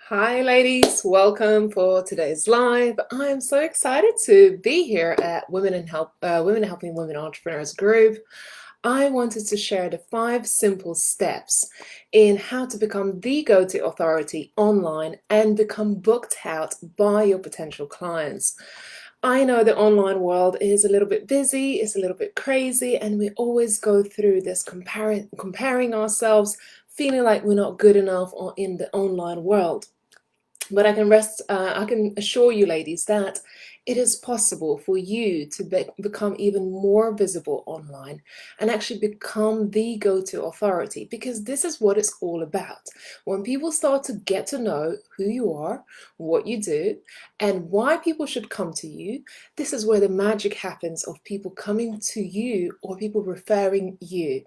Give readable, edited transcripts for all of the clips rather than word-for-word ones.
Hi ladies, welcome for today's live. I'm so excited to be here at Women Helping Women Entrepreneurs group. I wanted to share the 5 simple steps in how to become the go-to authority online and become booked out by your potential clients. I know the online world is a little bit busy, it's a little bit crazy, and we always go through this comparing ourselves, feeling like we're not good enough in the online world. But I can assure you, ladies, that it is possible for you to become even more visible online and actually become the go-to authority, because this is what it's all about. When people start to get to know who you are, what you do, and why people should come to you, this is where the magic happens of people coming to you or people referring you.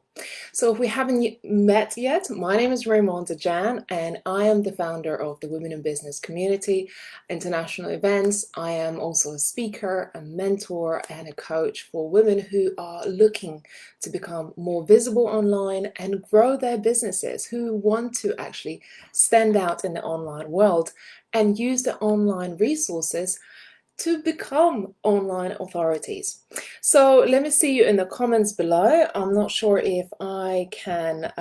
So if we haven't met yet, my name is Raimonda Jan, and I am the founder of the Women in Business Community International Events. I am also a speaker, a mentor, and a coach for women who are looking to become more visible online and grow their businesses, who want to actually stand out in the online world and use the online resources to become online authorities. So let me see you in the comments below. I'm not sure if I can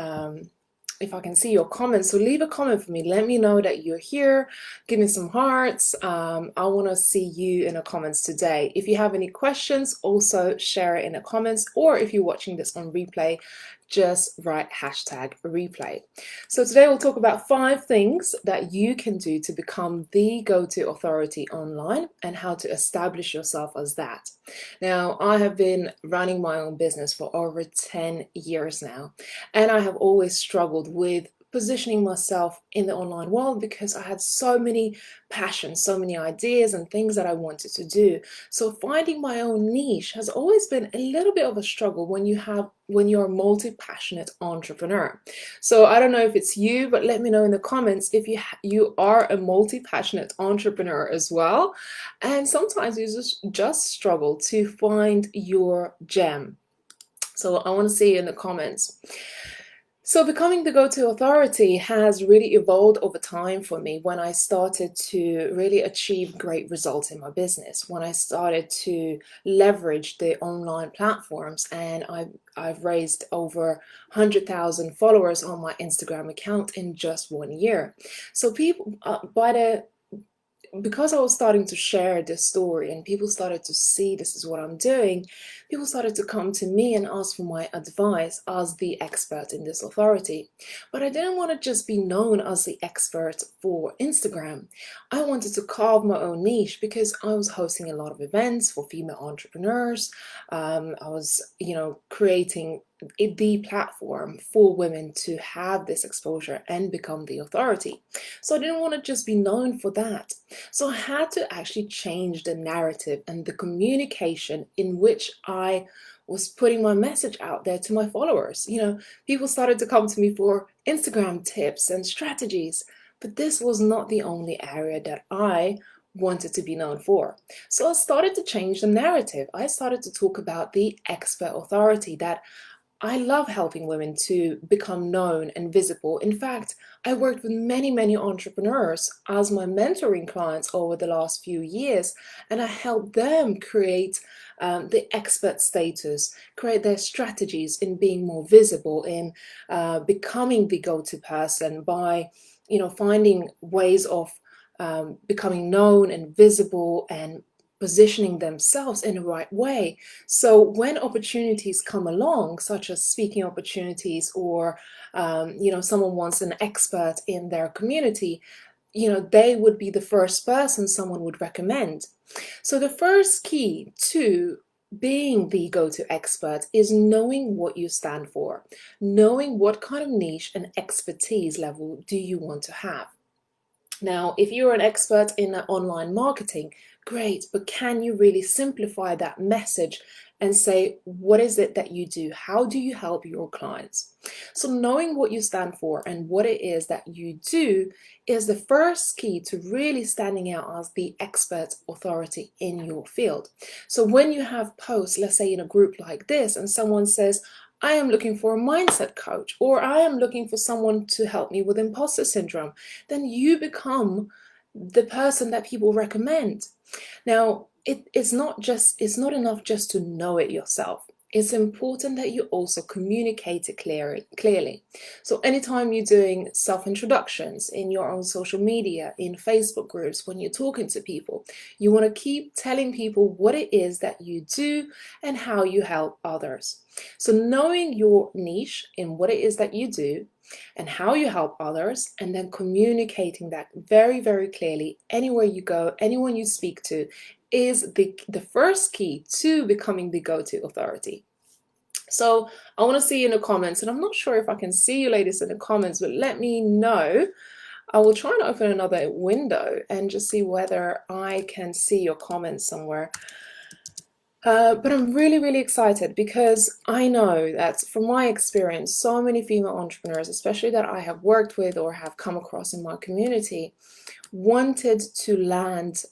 see your comments, so leave a comment for me. Let me know that you're here. Give me some hearts. I want to see you in the comments today. If you have any questions, also share it in the comments, or if you're watching this on replay, just write #replay. So today we'll talk about 5 things that you can do to become the go-to authority online and how to establish yourself as that. Now, I have been running my own business for over 10 years now, and I have always struggled with positioning myself in the online world because I had so many passions, so many ideas and things that I wanted to do. So finding my own niche has always been a little bit of a struggle when you're a multi-passionate entrepreneur. So I don't know if it's you, but let me know in the comments if you are a multi-passionate entrepreneur as well, and sometimes you just struggle to find your gem. So I want to see you in the comments. So becoming the go-to authority has really evolved over time for me when I started to really achieve great results in my business, when I started to leverage the online platforms, and I've raised over 100,000 followers on my Instagram account in just 1 year. So people, because I was starting to share this story and people started to see this is what I'm doing, people started to come to me and ask for my advice as the expert in this authority. But I didn't want to just be known as the expert for Instagram. I wanted to carve my own niche because I was hosting a lot of events for female entrepreneurs. I was, creating the platform for women to have this exposure and become the authority. So I didn't want to just be known for that. So I had to actually change the narrative and the communication in which I was putting my message out there to my followers. People started to come to me for Instagram tips and strategies, but this was not the only area that I wanted to be known for. So I started to change the narrative. I started to talk about the expert authority, that I love helping women to become known and visible. In fact, I worked with many, many entrepreneurs as my mentoring clients over the last few years, and I helped them create the expert status, create their strategies in being more visible, in becoming the go-to person by, finding ways of becoming known and visible and positioning themselves in the right way. So when opportunities come along, such as speaking opportunities, or someone wants an expert in their community, they would be the first person someone would recommend. So the first key to being the go-to expert is knowing what you stand for, knowing what kind of niche and expertise level do you want to have. Now, if you're an expert in online marketing, great, but can you really simplify that message and say, what is it that you do? How do you help your clients? So knowing what you stand for and what it is that you do is the first key to really standing out as the expert authority in your field. So when you have posts, let's say in a group like this, and someone says, I am looking for a mindset coach, or I am looking for someone to help me with imposter syndrome, then you become the person that people recommend. Now, it's not enough just to know it yourself. It's important that you also communicate it clearly. So anytime you're doing self-introductions in your own social media, in Facebook groups, when you're talking to people, you want to keep telling people what it is that you do and how you help others. So knowing your niche in what it is that you do and how you help others, and then communicating that very, very clearly anywhere you go, anyone you speak to, is the first key to becoming the go-to authority. So I want to see you in the comments, and I'm not sure if I can see you ladies in the comments, but let me know. I will try and open another window and just see whether I can see your comments somewhere. But I'm really, really excited because I know that from my experience, so many female entrepreneurs, especially that I have worked with or have come across in my community, wanted to land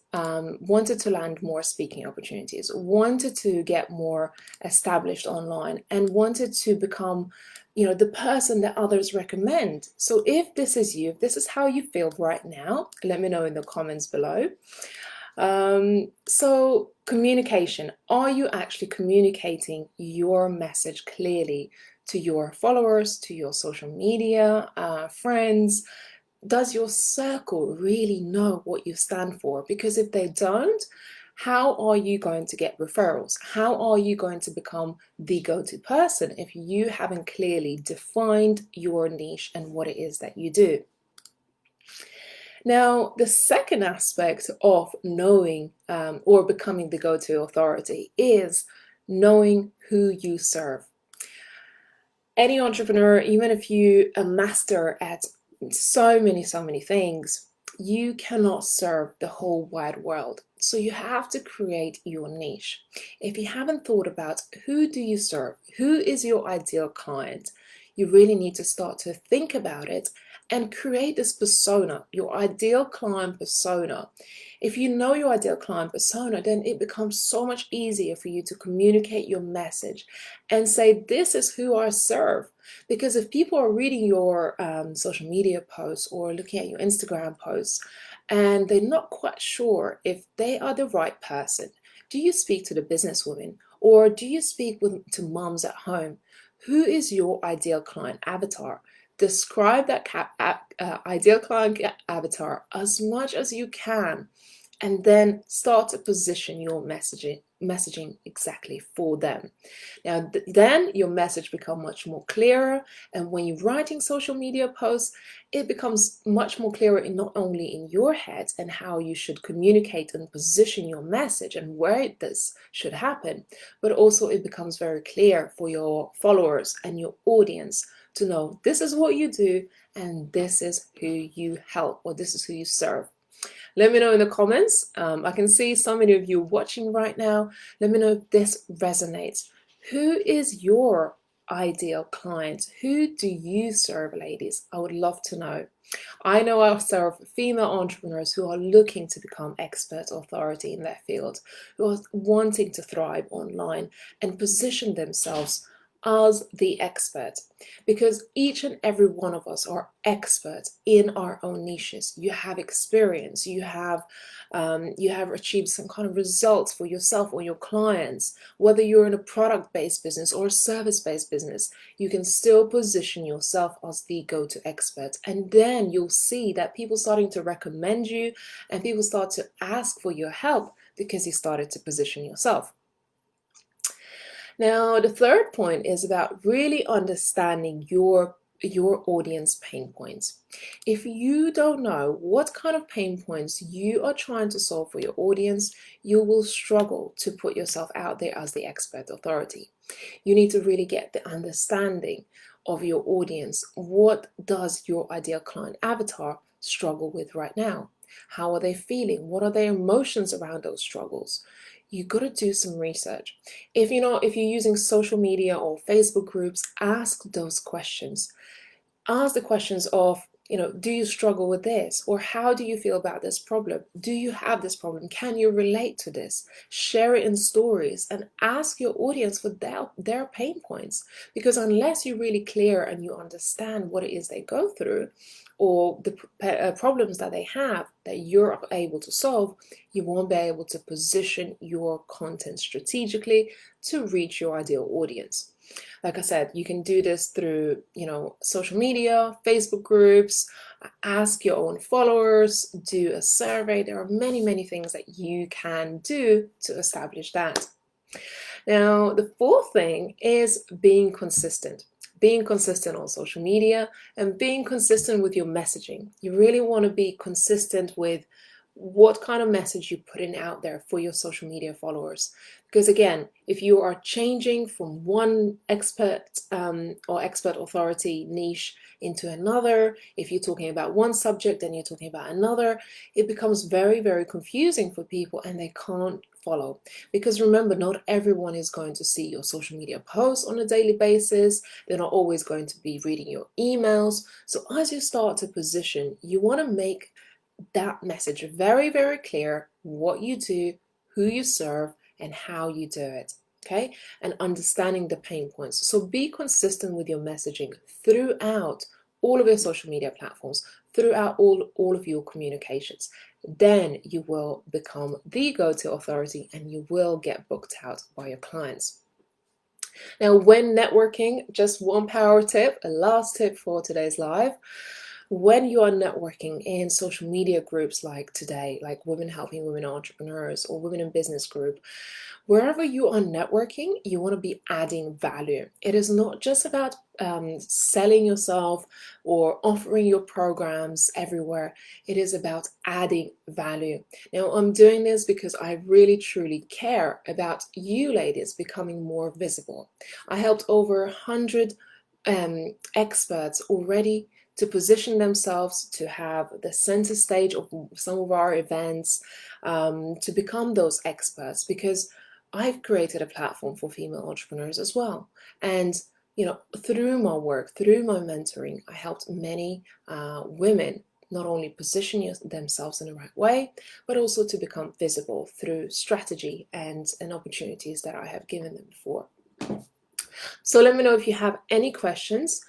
more speaking opportunities, wanted to get more established online, and wanted to become, the person that others recommend. So if this is you, if this is how you feel right now, let me know in the comments below. So communication, are you actually communicating your message clearly to your followers, to your social media friends? Does your circle really know what you stand for? Because if they don't, how are you going to get referrals? How are you going to become the go-to person if you haven't clearly defined your niche and what it is that you do? Now, the second aspect of knowing or becoming the go-to authority is knowing who you serve. Any entrepreneur, even if you a master at so many things, you cannot serve the whole wide world. So you have to create your niche. If you haven't thought about who do you serve, who is your ideal client, you really need to start to think about it and create this persona, your ideal client persona. If you know your ideal client persona, then it becomes so much easier for you to communicate your message and say, this is who I serve. Because if people are reading your social media posts or looking at your Instagram posts and they're not quite sure if they are the right person, do you speak to the businesswoman or do you speak to moms at home? Who is your ideal client avatar? Describe that ideal client avatar as much as you can, and then start to position your messaging exactly for them. Now, then your message becomes much more clearer, and when you're writing social media posts, it becomes much more clearer not only in your head and how you should communicate and position your message and where this should happen, but also it becomes very clear for your followers and your audience to know this is what you do and this is who you help, or this is who you serve. Let me know in the comments. I can see so many of you watching right now. Let me know if this resonates. Who is your ideal client? Who do you serve, ladies? I would love to know. I know I serve female entrepreneurs who are looking to become expert authority in their field, who are wanting to thrive online and position themselves as the expert, because each and every one of us are experts in our own niches. You have experience, you have achieved some kind of results for yourself or your clients. Whether you're in a product-based business or a service-based business, you can still position yourself as the go-to expert, and then you'll see that people starting to recommend you and people start to ask for your help because you started to position yourself. Now, the third point is about really understanding your audience pain points. If you don't know what kind of pain points you are trying to solve for your audience, you will struggle to put yourself out there as the expert authority. You need to really get the understanding of your audience. What does your ideal client avatar struggle with right now? How are they feeling? What are their emotions around those struggles? You got to do some research. If you're using social media or Facebook groups, ask those questions. Ask the questions of, do you struggle with this? Or how do you feel about this problem? Do you have this problem? Can you relate to this? Share it in stories and ask your audience for their pain points. Because unless you're really clear and you understand what it is they go through, or the problems that they have that you're able to solve, you won't be able to position your content strategically to reach your ideal audience. Like I said, you can do this through, social media, Facebook groups, ask your own followers, do a survey. There are many, many things that you can do to establish that. Now, the fourth thing is being consistent. Being consistent on social media and being consistent with your messaging. You really want to be consistent with what kind of message you're putting out there for your social media followers. Because again, if you are changing from one expert or expert authority niche into another, if you're talking about one subject and you're talking about another, it becomes very, very confusing for people and they can't follow. Because remember, not everyone is going to see your social media posts on a daily basis. They're not always going to be reading your emails. So as you start to position, you want to make that message very, very clear: what you do, who you serve, and how you do it. Okay, and understanding the pain points. So be consistent with your messaging throughout all of your social media platforms, throughout all of your communications. Then you will become the go-to authority and you will get booked out by your clients. Now, when networking, just one power tip, a last tip for today's live. When you are networking in social media groups like today, like Women Helping Women Entrepreneurs or Women in Business group, wherever you are networking, you want to be adding value. It is not just about selling yourself or offering your programs everywhere. It is about adding value. Now, I'm doing this because I really truly care about you ladies becoming more visible. I helped over 100 experts already to position themselves to have the center stage of some of our events, to become those experts, because I've created a platform for female entrepreneurs as well. And through my work, through my mentoring, I helped many women not only position themselves in the right way, but also to become visible through strategy and opportunities that I have given them before. So let me know if you have any questions.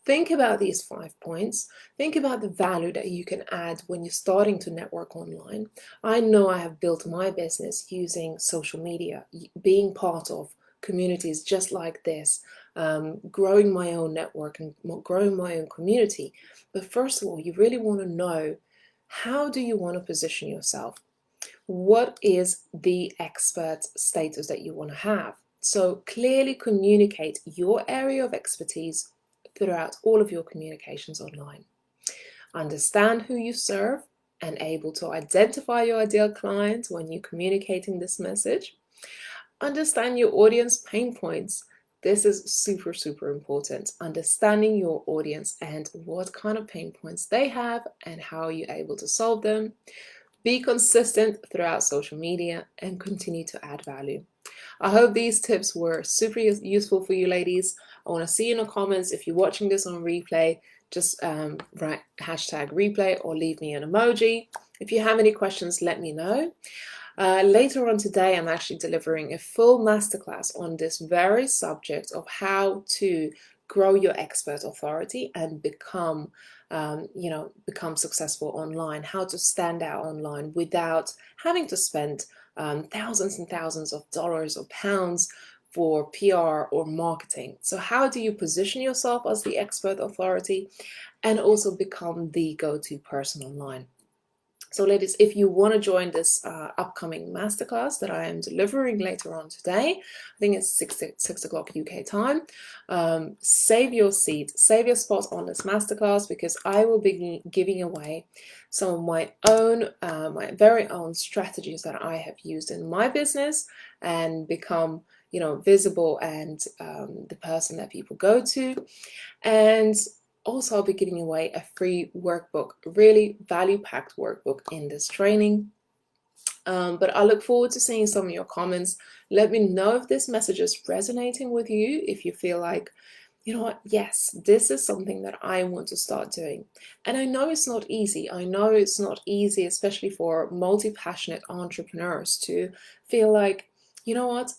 Think about these 5 points. Think about the value that you can add when you're starting to network online. I know I have built my business using social media, being part of communities just like this, growing my own network and growing my own community. But first of all, you really want to know, how do you want to position yourself? What is the expert status that you want to have? So clearly communicate your area of expertise throughout all of your communications online. Understand who you serve and able to identify your ideal client when you're communicating this message. Understand your audience pain points. This is super, super important. Understanding your audience and what kind of pain points they have and how you're able to solve them. Be consistent throughout social media and continue to add value. I hope these tips were super useful for you ladies. I want to see in the comments, if you're watching this on replay, just write #replay or leave me an emoji. If you have any questions, let me know. Later on today, I'm actually delivering a full masterclass on this very subject of how to grow your expert authority and become successful online, how to stand out online without having to spend thousands and thousands of dollars or pounds for PR or marketing. So how do you position yourself as the expert authority and also become the go-to person online? So ladies, if you want to join this upcoming masterclass that I am delivering later on today, I think it's 6 o'clock UK time, save your seat, save your spot on this masterclass, because I will be giving away some of my own, my very own strategies that I have used in my business and become, visible and the person that people go to. And also, I'll be giving away a free workbook, really value-packed workbook in this training. But I look forward to seeing some of your comments. Let me know if this message is resonating with you, if you feel like you know what, yes, this is something that I want to start doing. And I know it's not easy. I know it's not easy, especially for multi-passionate entrepreneurs to feel like, you know what,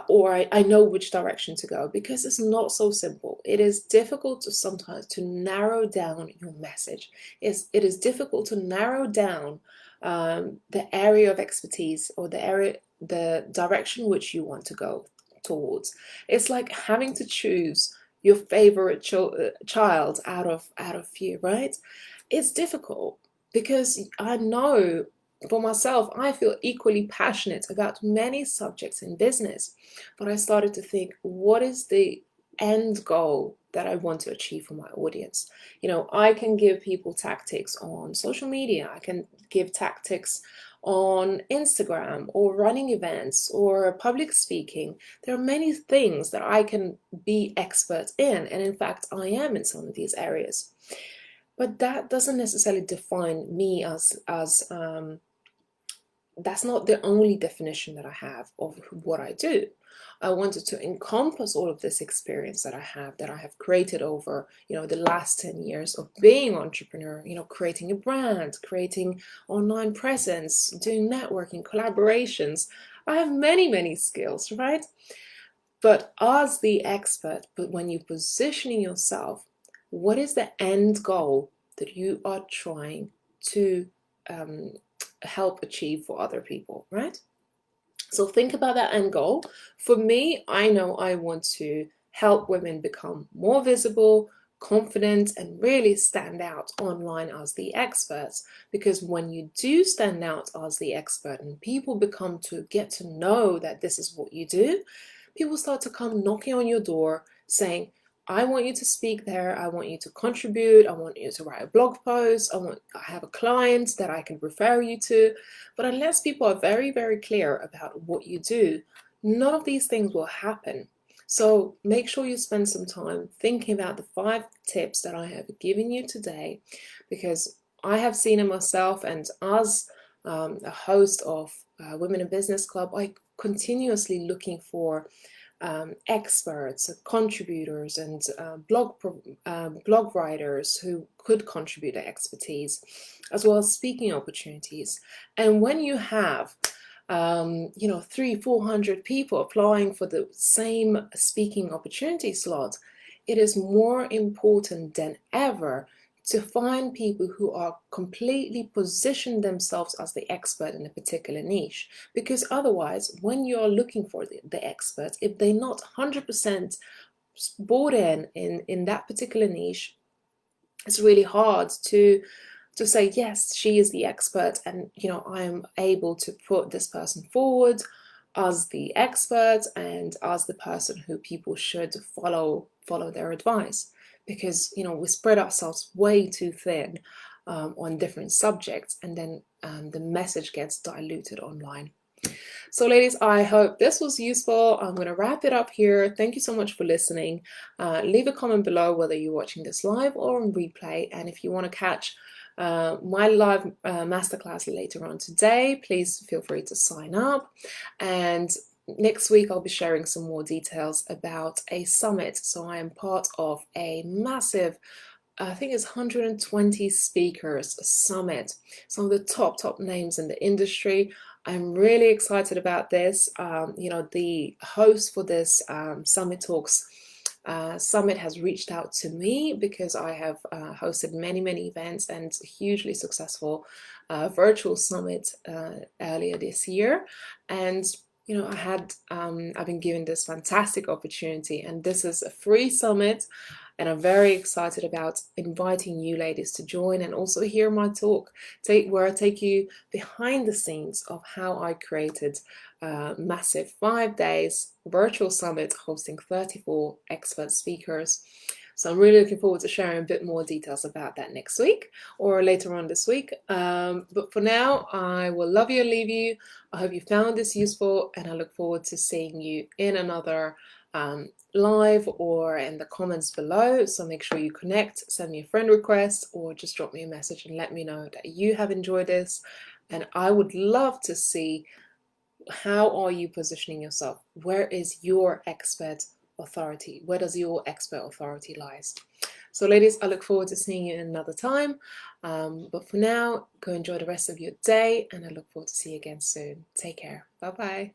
or I know which direction to go, because it's not so simple. It is difficult to sometimes to narrow down your message. It is difficult to narrow down the area of expertise, or the direction which you want to go towards. It's like having to choose your favorite child out of few, right? It's difficult because I know for myself, I feel equally passionate about many subjects in business, but I started to think, what is the end goal that I want to achieve for my audience? You know, I can give people tactics on social media, I can give tactics on Instagram, or running events, or public speaking. There are many things that I can be expert in, and in fact, I am in some of these areas. But that doesn't necessarily define me as that's not the only definition that I have of what I do. I wanted to encompass all of this experience that I have created over, the last 10 years of being an entrepreneur, creating a brand, creating online presence, doing networking, collaborations. I have many, many skills, right? But as the expert, but when you're positioning yourself, what is the end goal that you are trying to um, help achieve for other people, right? So think about that end goal. For me, I know I want to help women become more visible, confident, and really stand out online as the experts. Because when you do stand out as the expert and people become to get to know that this is what you do, people start to come knocking on your door saying, I want you to speak there. I want you to contribute. I want you to write a blog post. I have a client that I can refer you to. But unless people are very, very clear about what you do, none of these things will happen. So make sure you spend some time thinking about the 5 tips that I have given you today, because I have seen it myself, and as a host of Women in Business Club, I continuously looking for experts, contributors, and blog writers who could contribute their expertise, as well as speaking opportunities. And when you have 300-400 people applying for the same speaking opportunity slot, it is more important than ever to find people who are completely positioned themselves as the expert in a particular niche. Because otherwise, when you're looking for the expert, if they're not 100% bought in that particular niche, it's really hard to say, yes, she is the expert, and I am able to put this person forward as the expert and as the person who people should follow their advice. Because we spread ourselves way too thin on different subjects, and then the message gets diluted online. So ladies, I hope this was useful. I'm going to wrap it up here. Thank you so much for listening. Leave a comment below whether you're watching this live or on replay, and if you want to catch my live masterclass later on today, please feel free to sign up. And next week I'll be sharing some more details about a summit. So I am part of a massive, I think it's 120 speakers summit, some of the top names in the industry. I'm really excited about this. The host for this Summit Talks Summit has reached out to me because I have hosted many events and hugely successful virtual summit earlier this year. And I've been given this fantastic opportunity, and this is a free summit, and I'm very excited about inviting you ladies to join and also hear my talk, where I take you behind the scenes of how I created a massive 5 days virtual summit hosting 34 expert speakers. So I'm really looking forward to sharing a bit more details about that next week or later on this week. But for now, I will love you and leave you. I hope you found this useful, and I look forward to seeing you in another live or in the comments below. So make sure you connect, send me a friend request, or just drop me a message and let me know that you have enjoyed this. And I would love to see, how are you positioning yourself? Where is your expert authority? Where does your expert authority lies? So ladies, I look forward to seeing you another time. But for now, go enjoy the rest of your day, and I look forward to see you again soon. Take care. Bye-bye.